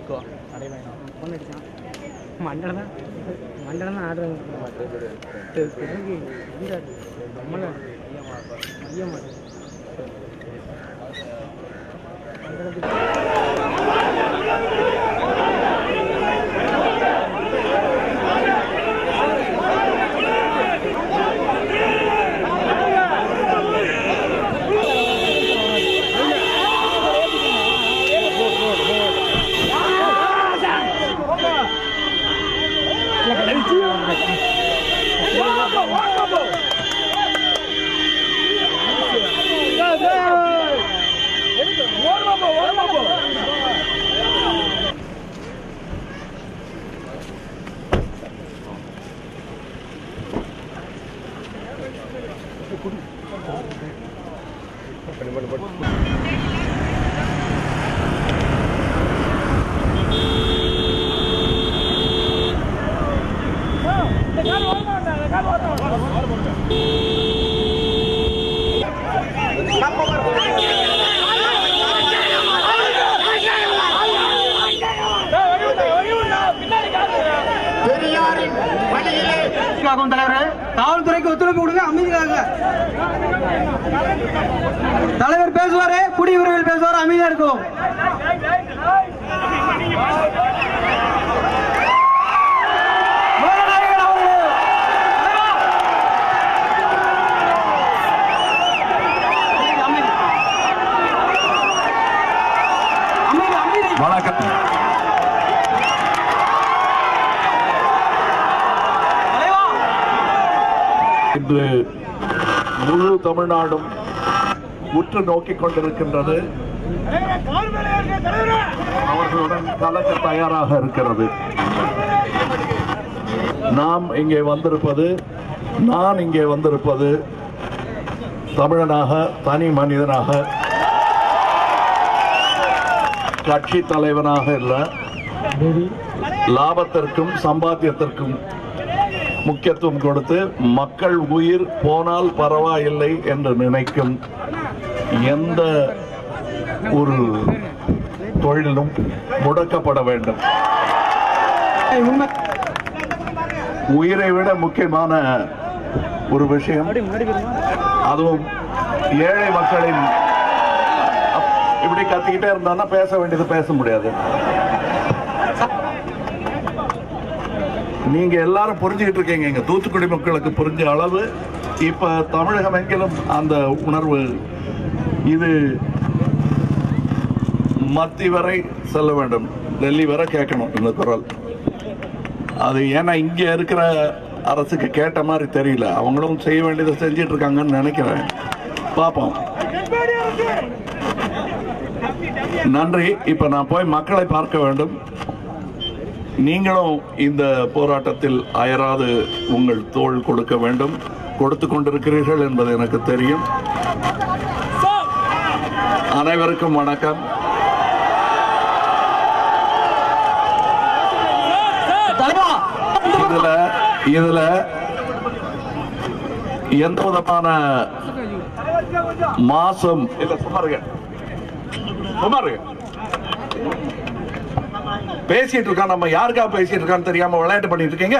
கேட்குவா அடைவேணும் phone அடித்தான் மண்டலம் தான் ஆடுறேன் நம்மள ஐயா மாட்டேன் தலைவர் காவல்துறைக்கு ஒத்துழைப்பு கொடுங்க அமைதியாக தலைவர் பேசுவாரு குடியுரிமையில் பேசுவாரு அமைதியா இருக்கும் வணக்கம். இன்று முழு தமிழ்நாடும் உற்று நோக்கிக் கொண்டிருக்கின்றது. அவர்களுடன் கலக்க தயாராக இருக்கிறது. நான் இங்கே வந்திருப்பது தமிழனாக, தனி மனிதனாக, கட்சி தலைவனாக இல்ல, லாபத்திற்கும் சம்பாத்தியத்திற்கும் முக்கியத்துவம் கொடுத்து மக்கள் உயிர் போனால் பரவாயில்லை என்று நினைக்கும் எந்த ஒரு தொழிலும் முடக்கப்பட வேண்டும். உயிரை விட முக்கியமான ஒரு விஷயம், அதுவும் ஏழை மக்களின். இப்படி கத்திக்கிட்டே இருந்தா பேச வேண்டியது பேச முடியாது. நீங்க எல்லாரும் புரிஞ்சுக்கிட்டு இருக்கீங்க. இங்க தூத்துக்குடி மக்களுக்கு புரிஞ்ச அளவு இப்ப தமிழகம் எங்கிலும் அந்த உணர்வு இது மத்திய வரை செல்ல வேண்டும், டெல்லி வரை கேட்கணும் இந்த குரல். அது ஏன்னா இங்க இருக்கிற அரசுக்கு கேட்ட மாதிரி தெரியல. அவங்களும் செய்ய வேண்டியதை செஞ்சிட்டு இருக்காங்கன்னு நினைக்கிறேன். பார்ப்போம். நன்றி. இப்ப நான் போய் மக்களை பார்க்க வேண்டும். நீங்களும் இந்த போராட்டத்தில் அயராது உங்கள் தோள் கொடுக்க வேண்டும். கொடுத்து கொண்டிருக்கிறீர்கள் என்பது எனக்கு தெரியும். அனைவருக்கும் வணக்கம். இதுல எந்த விதமான மாசம் இல்ல. சுமாருங்க பேசிட்டு இருக்கான். நம்ம யாருக்கா பேசிட்டு இருக்கான்னு தெரியாம விளையாட்டு பண்ணிட்டு இருக்கீங்க.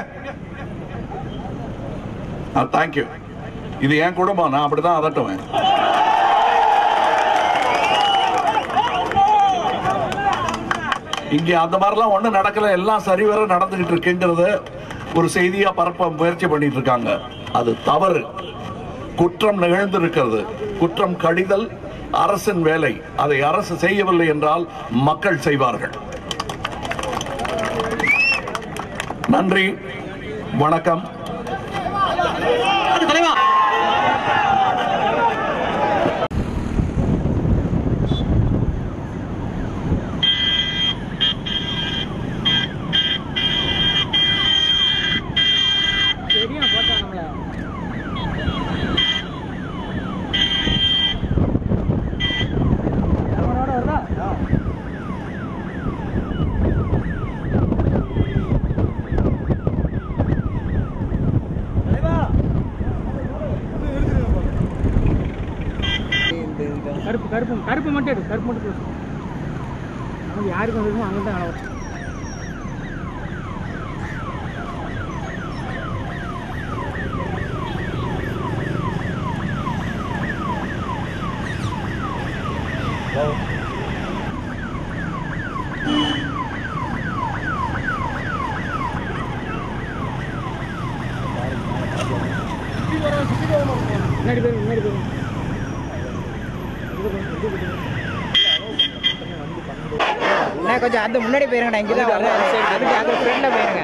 தேங்க்யூ. இது என் குடும்பம், நான் அப்படிதான் அதட்டுவேன். இங்க அந்த மாதிரிலாம் ஒண்ணு நடக்கல, எல்லாம் சரிவர நடந்துகிட்டு இருக்குங்கிறத ஒரு செய்தியா பரப்ப முயற்சி பண்ணிட்டு இருக்காங்க. அது தவறு. குற்றம் நிகழ்ந்திருக்கிறது. குற்றம் கடிதல் அரசின் வேலை. அதை அரசு செய்யவில்லை என்றால் மக்கள் செய்வார்கள். நன்றி, வணக்கம். கருப்பு மட்டும் எடு, கருப்பு மட்டும் யாருக்கு வந்துருமோ அங்கே தான் கொஞ்சம் அந்த முன்னாடி போயிருங்கண்ணா, இங்கதான் அதுக்கு அது ஃப்ரெண்ட்ல போயிருங்க.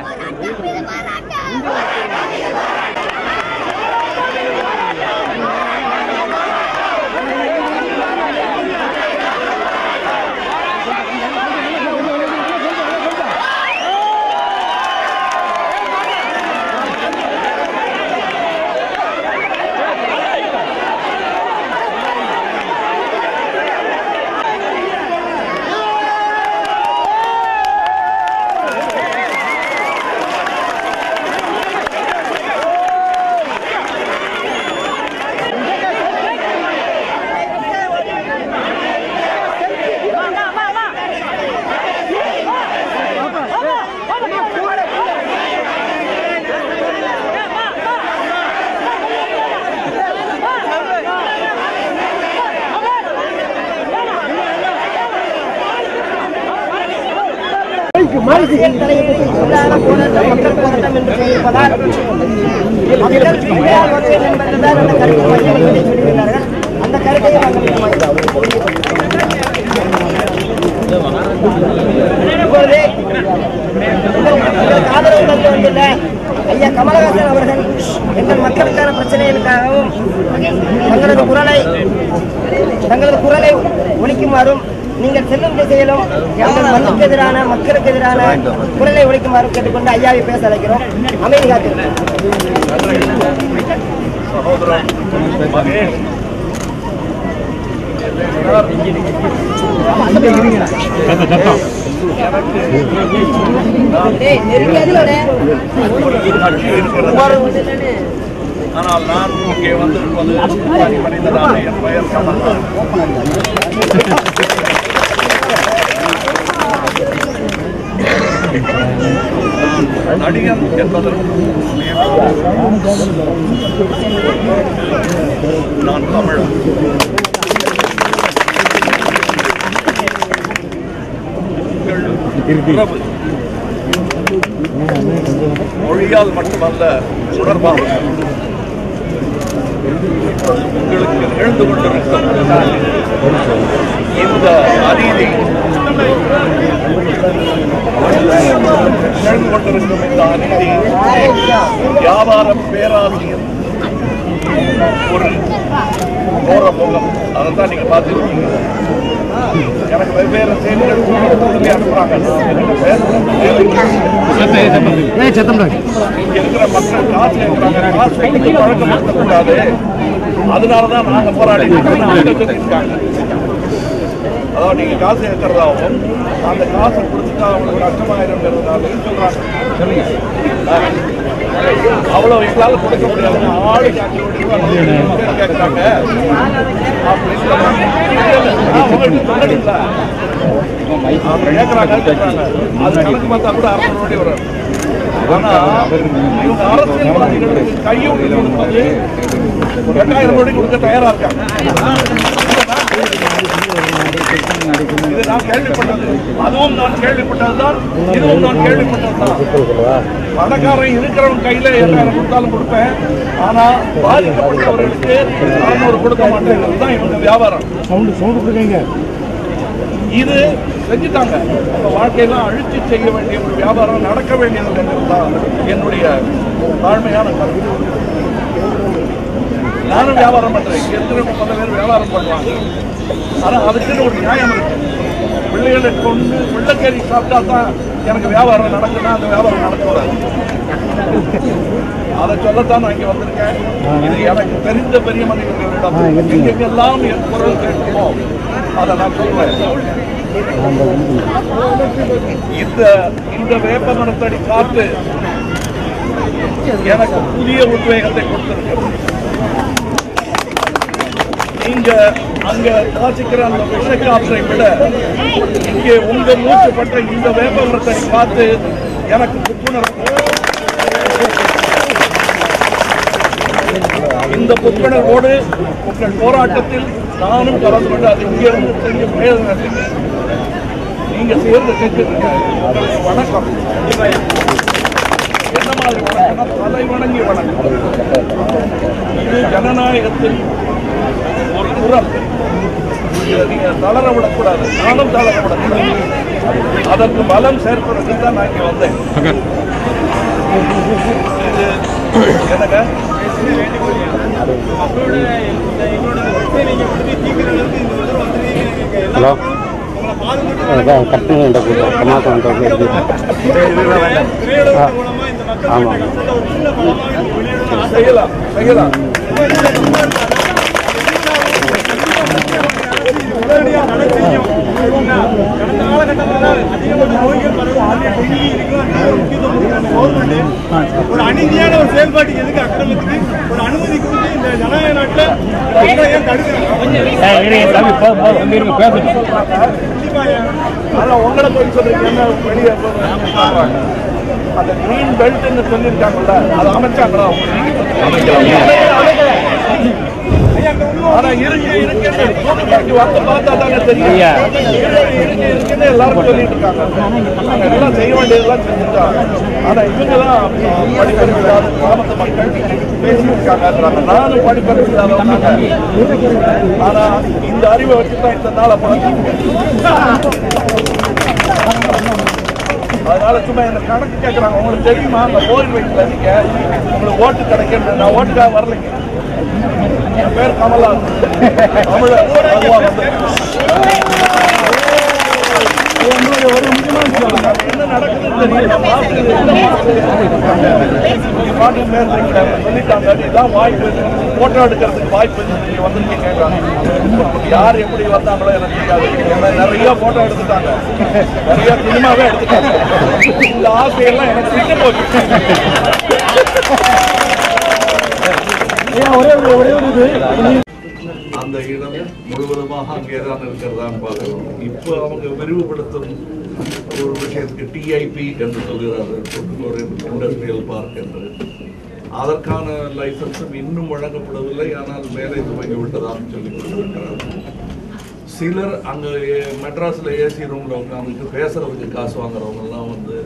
அந்த கருத்தை ஆதரவு தந்து வந்துள்ள ஐயா கமலஹாசன் அவர்கள் எங்கள் மக்களுக்கான பிரச்சனைகளுக்காகவும் தங்களது குரலை ஒலிக்குமாறும் நீங்கள் செல்லும் திசையிலும் எங்கள் மண்ணுக்கு எதிரான மக்களுக்கு எதிரான குரலை ஒலிக்குமாறும் கேட்டுக்கொண்டு ஐயாவை பேச அழைக்கிறோம். அமைதி காத்து ஆனால் நான் இங்கே வந்திருப்பது மனிதனான என் பெயர் கமல்தான். நடிகன் என்பதற்கு நான் தமிழ். மொழியால் மட்டுமல்ல உணர்வாக உங்களுக்கு நிகழ்ந்து கொண்டிருக்கும் இந்த அநீதி, நிகழ்ந்து கொண்டிருக்கும் இந்த அநீதி வியாபார பேராசையின் ஒரு கோர முகம். அதைத்தான் நீங்க பார்த்துருக்கீங்க. எனக்கு வெவ்வேறு செய்திகள் சொல்லி அனுப்புறாங்க. இருக்கிற மக்கள் காசு கேட்கிறாங்க, காசு வைத்து பழக்கப்படுத்தக்கூடாது, அதனாலதான் நாங்க போராடி இருக்காங்க. அதாவது நீங்க காசு கேட்கறதாகவும் அந்த காசை கொடுத்துட்டா அவங்களுக்கு நஷ்டமாயிருங்கிறதுனால சொல்றாங்க. அவ்வளவு எங்களால் கொடுக்க முடியாது, ஆளுக்கு 5 கோடி ரூபாய் கேட்கிறாங்க அப்படின்னு கேட்கறாங்க. அது கணக்கு பார்த்தா கூட 600 கோடி வரும். ஆனா இவங்க அரசியல்வாதிகளுக்கு கையூட்டி கொடுப்பது 2000 கோடி கொடுக்க தயாரா இருக்காங்க. இது நான் கேள்விப்பட்டது, அதுவும் நான் கேள்விப்பட்டதுதான், இதுவும் நான் கேள்விப்பட்டதுதான். பணக்காரன் இருக்கிறவன் கையில 2000 கொடுத்தாலும் கொடுப்பேன், ஆனா பாதிக்கப்பட்டவர்களுக்கு 400 கொடுக்க மாட்டேங்கிறது தான் இவங்க வியாபாரம். இது செஞ்சுட்டாங்க. அந்த வாழ்க்கையெல்லாம் அழிச்சு செய்ய வேண்டிய ஒரு வியாபாரம் நடக்க வேண்டியது தான் என்னுடைய தாழ்மையான கருத்து. நானும் வியாபாரம் பண்றேன், எத்தனை 30 பேர் வியாபாரம் பண்ணுவாங்க. ஆனா அதுக்குன்னு ஒரு நியாயம் இருக்கு. பிள்ளைகளை கொண்டு பிள்ளைக்கறி சாப்பிட்டா தான் எனக்கு வியாபாரம் நடக்குன்னா அந்த வியாபாரம் நடக்கூடாது. அதை சொல்லத்தான் நான் இங்க வந்திருக்கேன். இது எனக்கு தெரிந்த பெரிய மனிதர்களிடம் எங்கெல்லாம் என் குரல் கேட்குமோ அதை நான் சொல்றேன். இந்த வேப்ப மரத்தடி காத்து எனக்கு புதிய உத்வேகத்தை கொடுத்திருக்கிறது. நீங்க அங்க வாசிக்கிற அந்த விஷக்காற்றை விட இங்கே உங்க மூச்சு பட்ட இந்த வேப்ப மரத்தடி காத்து எனக்கு புத்துணர்வு. இந்த புத்துணர்வோடு உங்கள் போராட்டத்தில் நானும் கலந்து கொண்டு அது இங்கே இருந்து செய்ய பிரயோஜனம் இல்லை. நீங்க சேர்ந்து செஞ்சிருக்க வணக்கம். என்ன மாதிரி வணக்கம்? தலை வணங்கி வணக்கம். இது ஜனநாயகத்தின் ஒரு குரல். நீங்க தளர விடக்கூடாது, நானும் தளர விடக்கூடாது. அதற்கு பலம் சேர்ப்பதற்கு தான் நான் இங்கே வந்தேன். என்னங்க ஹலோ கட்டணம் மாதம் ஆமாம் செய்யலாம் செய்யலாம். கடந்த காலகட்டத்தில் அதிகமான நோய்கள் ஒரு அநீதியான ஒரு செயல்பாட்டுக்கு எதுக்கு அக்கிரமத்துக்கு ஒரு அனுமதி கொடுத்து இந்த ஜனநாயக நாட்டில் ஏன் தடுக்கிறாங்க? உங்களை போய் சொல்றீங்க வெளியே அந்த கிரீன் பெல்ட்னு சொல்லியிருக்காங்கல்ல, அதை அமைச்சாங்களா? ஆனா இருக்கு வந்து பார்த்தா தானே தெரியும். இருக்குன்னு எல்லாரும் சொல்லிட்டு இருக்காங்க. எல்லாம் செய்ய வேண்டியதெல்லாம் செஞ்சுட்டாங்க. ஆனா இவங்கதான் படிப்பறிவு இல்லாத கிராமத்து மக்கள் பேசியிருக்காங்க. நானும் படிப்பறிவு இல்லாதவங்க. ஆனா இந்த அறிவை வச்சுதான் இந்த நாளை அதனால சும்மா என்ன கணக்கு கேட்கறாங்க. உங்களுக்கு தெரியுமா அந்த கோயில் வீட்டுல நீங்க உங்களுக்கு ஓட்டு கிடைக்கிறது? நான் ஓட்டுக்காக வரலைங்க. என் பேர் கமலா. தமிழ என்ன நடக்குதுன்னு சொல்லிட்டாங்க. இதுதான் வாய்ப்பு, போட்டோ எடுக்கிறதுக்கு வாய்ப்பு நீங்க வந்திருக்கீங்க. யார் எப்படி வந்தாங்களோ எனக்கு தெரியாது. நிறைய போட்டோ எடுத்துட்டாங்க, நிறைய சினிமாவே எடுத்துட்டாங்க. இந்த ஆசையெல்லாம் எனக்கு சிக்க போச்சு. அந்த இடம் முழுவதுமாக அங்கேதான் இருக்கிறதான்னு பார்க்கணும். இப்போ அவங்க விரிவுபடுத்தும் ஒரு விஷயத்துக்கு டிஐபி என்று சொல்கிறார்கள், ஒரு இண்டஸ்ட்ரியல் பார்க் என்று. அதற்கான லைசன்ஸும் இன்னும் வழங்கப்படவில்லை. ஆனால் வேலை துவங்கி விட்டதாக சொல்லிக் கொடுத்திருக்கிறார்கள். சிலர் அங்கே மெட்ராஸில் ஏசி ரூமில் உட்காந்துட்டு பேசுறதுக்கு காசு வாங்குறவங்கெல்லாம் வந்து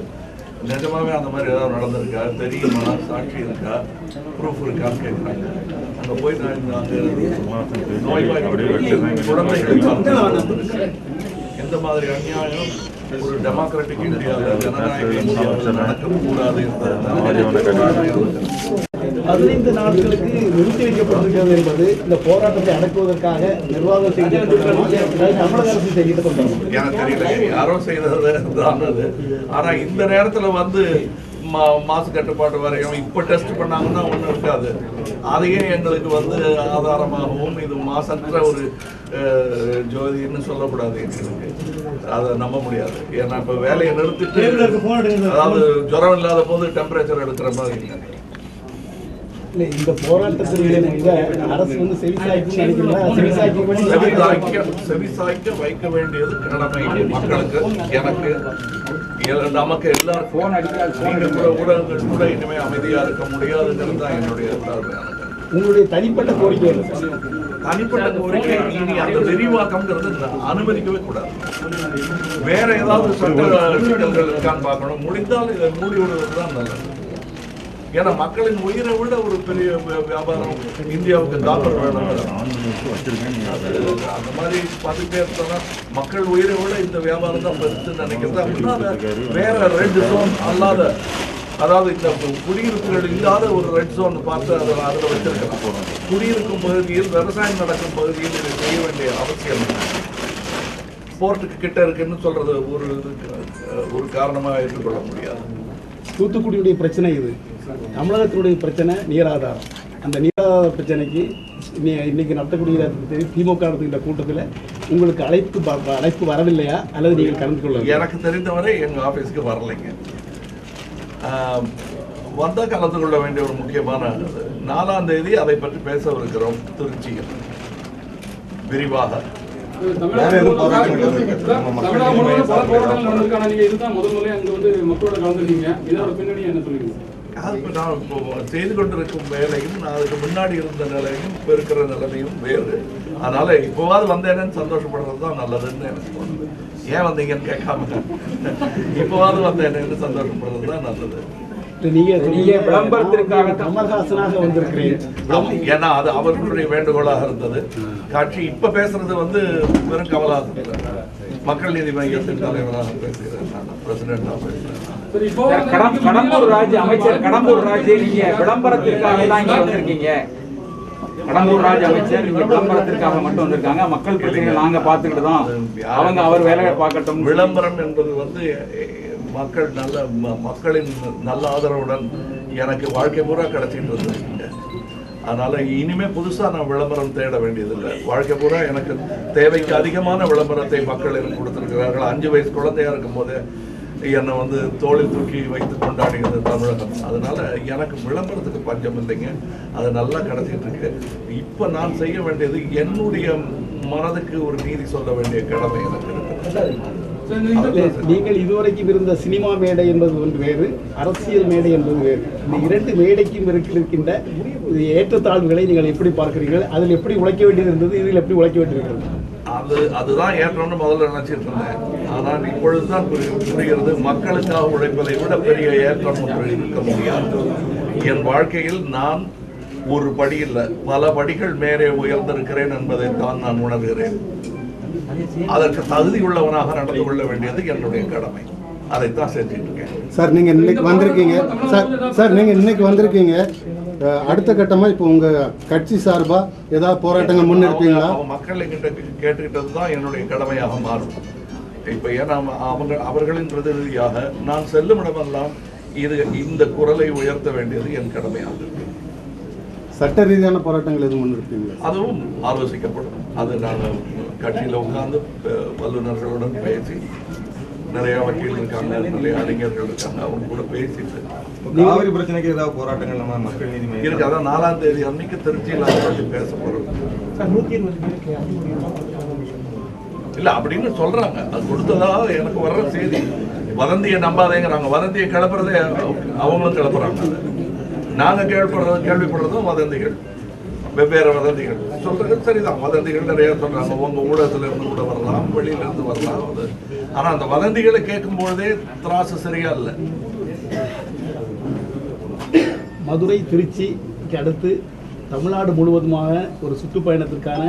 நிஜமாவே அந்த மாதிரி ஏதாவது நடந்திருக்கா, தெரியுமா, சாட்சி இருக்கா, ப்ரூஃப் இருக்கான்னு கேட்குறாங்க. அங்கே போய் நான் அங்கே எந்த மாதிரி அநியாயம் ஒரு டெமோக்ராட்டிக் இந்தியாவில் ஜனநாயக இந்தியாவில் நடக்கக்கூடாது என்பது 15 நாட்களுக்கு நிறுத்தி வைக்கப்பட்டிருக்கிறது என்பது இந்த போராட்டத்தை அடக்குவதற்காக நிர்வாகம் செய்து தமிழக அரசு செய்து கொண்டாங்க. எனக்கு தெரியல, யாரோ செய்தது தான் அது. ஆனா இந்த நேரத்துல வந்து மாசு கட்டுப்பாட்டு வரையும் இப்ப டெஸ்ட் பண்ணாங்கன்னா ஒண்ணும் இருக்காது. அதையே எங்களுக்கு வந்து ஆதாரமாகவும் இது மாசற்ற ஒரு ஜோதின்னு சொல்லக்கூடாது. எங்களுக்கு அதை நம்ப முடியாது. ஏன்னா இப்ப வேலையை நிறுத்திட்டு, அதாவது ஜுரம் இல்லாத போது டெம்பரேச்சர் எடுக்கிற மாதிரி இல்லை. இந்த போராட்டத்திற்கு அரசு வந்து செவிசாய்க்க வைக்க வேண்டியது கடமை மக்களுக்கு, எனக்கு, நமக்கு எல்லாரும். நீங்க கூட ஊடகங்கள் கூட இனிமே அமைதியா இருக்க முடியாதுங்கிறது தான் என்னுடைய பார்வையானது. உங்களுடைய தனிப்பட்ட கோரிக்கை தனிப்பட்ட கோரிக்கை இனி அந்த விரிவாக்கம்ங்கிறது அனுமதிக்கவே கூடாது. வேற ஏதாவது சட்ட சிக்கல்கள் இருக்கான்னு பார்க்கணும். முடிந்தால் இதை மூடி விடுவது தான் நல்லது. ஏன்னா மக்களின் உயிரை விட ஒரு பெரிய வியாபாரம் இந்தியாவுக்கு காப்பர் வேணும். அந்த மாதிரி பார்த்துட்டே இருந்தோம்னா மக்கள் உயிரை விட இந்த வியாபாரம் தான் பெருசுன்னு நினைக்கிறது. அப்படின்னா வேற ரெட் ஜோன் அல்லாத, அதாவது இந்த குடியிருப்புகள் இல்லாத ஒரு ரெட் ஜோன் பார்த்து அதில் வச்சிருக்கலாம். குடியிருக்கும் பகுதியில், விவசாயம் நடக்கும் பகுதியில் இதை செய்ய வேண்டிய அவசியம் போர்ட்டுக்கு கிட்ட இருக்குன்னு சொல்றது ஒரு காரணமாக ஏற்றுக்கொள்ள முடியாது. தூத்துக்குடியுடைய பிரச்சனை இது, தமிழகத்தினுடைய பிரச்சனை நீராதாரம். அந்த நீராதார பிரச்சனைக்கு இன்னைக்கு நடத்தக்கூடிய திமுக நடத்துகின்ற கூட்டத்தில் உங்களுக்கு அழைப்பு வரவில்லையா, அல்லது நீங்கள் கலந்து கொள்ள? எனக்கு தெரிந்தவரை எங்கள் ஆஃபீஸுக்கு வரலைங்க. வந்தால் கலந்து கொள்ள வேண்டிய ஒரு முக்கியமான 4ஆம் தேதி அதை பற்றி பேசவிருக்கிறோம் திருச்சியில் விரிவாக. அது இப்போ நான் இப்போ செய்து கொண்டிருக்கும் வேலையும் நான் அதுக்கு முன்னாடி இருந்த நிலையும் இப்போ இருக்கிற நிலைமையும் வேறு. அதனால இப்போவாது வந்தேன்னு சந்தோஷப்படுறது தான் நல்லதுன்னு எனக்கு தோணுது. ஏன் வந்தீங்கன்னு கேட்காம இப்போவாது வந்தேன்னு சந்தோஷப்படுறது தான் நல்லது. நீங்க விளம்பரத்திற்காக கமல்ஹாசனாக வந்திருக்கிறீங்க. ஏன்னா அது அவர்களுடைய வேண்டுகோளாக இருந்தது. காட்சி இப்ப பேசுறது வெறும் கமல்ஹாசன் மக்கள் நீதி மையத்தின் தலைவராக பேசுகிறேன், பிரசிடென்டா பேசுறேன். கடம்பூர் ராஜ் அமைச்சர் கடம்பூர் ராஜ் நீங்க விளம்பரத்திற்காக தான் இங்க வந்திருக்கீங்க. கடம்பூர் ராஜ் அமைச்சர் நீங்க விளம்பரத்திற்காக மட்டும் வந்திருக்காங்க. மக்கள் பிரச்சனைகள் நாங்க பாத்துக்கிட்டு தான் அவங்க அவர் வேலையை பார்க்கட்டும். விளம்பரம் என்பது மக்களின் நல்ல ஆதரவுடன் எனக்கு வாழ்க்கை பூரா கிடைச்சிட்டு இருந்தது. அதனால இனிமே புதுசா நான் விளம்பரம் தேட வேண்டியதில்லை. வாழ்க்கை பூரா எனக்கு தேவைக்கு அதிகமான விளம்பரத்தை மக்கள் எனக்கு கொடுத்திருக்கிறார்கள். 5 வயசு குழந்தையா இருக்கும் போதே என்னை தோளில் தூக்கி வைத்து கொண்டாடியது தமிழகம். அதனால எனக்கு விளம்பரத்துக்கு பஞ்சம் இல்லைங்க. அது நல்லா கிடைச்சிட்டு இருக்கு. இப்ப நான் செய்ய வேண்டியது என்னுடைய மனதுக்கு ஒரு நீதி சொல்ல வேண்டிய கடமை எனக்கு இருக்கு. நீங்கள் இதுவரைக்கும் இருந்த சினிமா மேடை என்பது ஒன்று வேறு, அரசியல் மேடை என்பது வேறு. இந்த 2 மேடைக்கும் இருக்கின்ற ஏற்றத்தாழ்வுகளை நீங்கள் எப்படி பார்க்கிறீர்கள்? அதில் எப்படி உழைக்க வேண்டியது இருந்தது, இதில் எப்படி உழைக்க வேண்டியிருக்கிறது? அதுதான் ஏற்றம்னு முதல்ல நினைச்சிட்டு இருந்தேன். ஆனால் இப்பொழுதுதான் புரிகிறது, மக்களுக்காக உழைப்பதை விட பெரிய ஏற்றம் ஒன்று இருக்க முடியாது. என் வாழ்க்கையில் நான் ஒரு படி இல்லை, பல படிகள் மேலே உயர்ந்திருக்கிறேன் என்பதை தான் நான் உணர்கிறேன். அதற்கு தகுதி உள்ளவனாக நடந்து கொள்ள வேண்டியது என்னுடைய கடமை. அதைத்தான் செஞ்சுட்டு இருக்கேன். சார் நீங்க இன்னைக்கு வந்திருக்கீங்க சார் நீங்க இன்னைக்கு வந்திருக்கீங்க. அடுத்த கட்டமா இப்போ உங்க கட்சி சார்பா ஏதாவது போராட்டங்கள் முன்னெடுப்பீங்களா? மக்கள் என்கிட்ட கேட்டுக்கிட்டது தான் என்னுடைய கடமையாக மாறும். இப்ப ஏன்னா அவர்களின் பிரதிநிதியாக நான் செல்லும் இடமெல்லாம் இந்த குரலை உயர்த்த வேண்டியது என் கடமையாக இருக்கு. சட்ட ரீதியான போராட்டங்கள் எதுவும் முன்னெடுப்பீங்களா? அதுவும் ஆலோசிக்கப்படும். அது நான் கட்சியில் உட்கார்ந்து வல்லுநர்களுடன் பேசி, நிறைய வக்கீல் இருக்காங்க, நிறைய அறிஞர்கள் இருக்காங்க, அவங்க கூட பேசிட்டு காவிரி பிரச்சனைக்கு ஏதாவது போராட்டங்கள் நம்ம மக்கள் நீதி மையம் இருக்கு. அதான் 4ஆம் தேதி அன்னைக்கு திருச்சியில் அதை பற்றி பேச போறோம். இல்ல அப்படின்னு சொல்றாங்க. அது கொடுத்ததா எனக்கு வர்ற செய்தி. வதந்தியை நம்பாதேங்கிறாங்க. வதந்தியை கிளப்புறதே அவங்களும் கிளப்புறாங்க. நாங்க கேள்விப்படுறதும் வதந்திகள், வெவ்வேறு வதந்திகள் சொல்றது சரிதான். வதந்திகள் நிறைய சொல்றாங்க. உங்க ஊடகத்துல இருந்து கூட வரலாம், வெளியில இருந்து வரலாம். ஆனா அந்த வதந்திகளை கேட்கும் பொழுதே திராசு சரியா இல்லை. மதுரை திருச்சிக்கு அடுத்து தமிழ்நாடு முழுவதுமாக ஒரு சுற்றுப்பயணத்திற்கான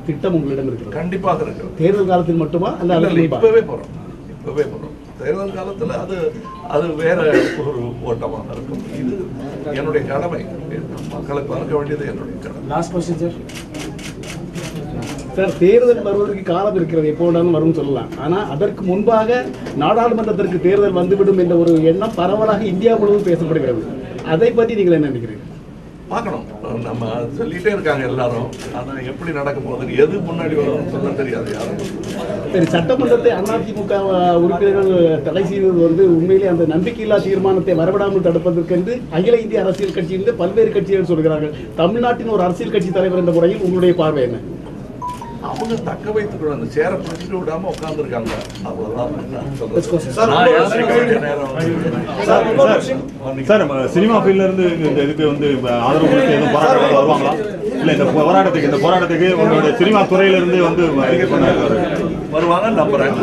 திட்டம் உங்களிடம் இருக்கிறது. கண்டிப்பாக இருக்கு. தேர்தல் காலத்தில் மட்டுமா? இப்பவே போறோம். தேர்தல் காலத்துல அது வேற ஒரு ஓட்டமாக இருக்கும். இது என்னுடைய கடமை. மக்களை பார்க்க வேண்டியது என்னுடைய கடமை. லாஸ்ட் क्वेश्चन சார், தேர்தல் வருவதற்கு காலம் இருக்கிறது, எப்போ வேணாலும் வரும் சொல்லலாம். ஆனால் அதற்கு முன்பாக நாடாளுமன்றத்திற்கு தேர்தல் வந்துவிடும் என்ற ஒரு எண்ணம் பரவலாக இந்தியா முழுவதும் பேசப்படுகிறது. அதை பற்றி நீங்கள் என்ன நினைக்கிறீங்க? பார்க்கணும். நம்ம சொல்லிட்டே இருக்காங்க எல்லாரும். ஆனால் எப்படி நடக்க போகுது, எது முன்னாடி வரும்னு சொல்ல தெரியாது யாரும். சரி, சட்டமன்றத்தை அதிமுக உறுப்பினர்கள் தடை செய்வது உண்மையிலே அந்த நம்பிக்கையில்லா தீர்மானத்தை வரவிடாமல் தடுப்பதற்கென்று அகில இந்திய அரசியல் கட்சியிலிருந்து பல்வேறு கட்சிகள் சொல்கிறார்கள். தமிழ்நாட்டின் ஒரு அரசியல் கட்சி தலைவர் என்ற முறையில் உங்களுடைய பார்வை என்ன? அவங்க தக்க வைத்துக்கொள்ள அந்த சேர பிடிச்சிட்டு விடாம உட்கார்ந்துருக்காங்க. அவ்வளவுதான். சார், சினிமா ஃபீல்ட்ல இருந்து இந்த இதுக்கு ஆதரவு கொடுத்து எதுவும் போராட்டம் வருவாங்களா? இல்ல இந்த போராட்டத்துக்கு உங்களுடைய சினிமா துறையில இருந்து வருவாங்க நம்புறேன்.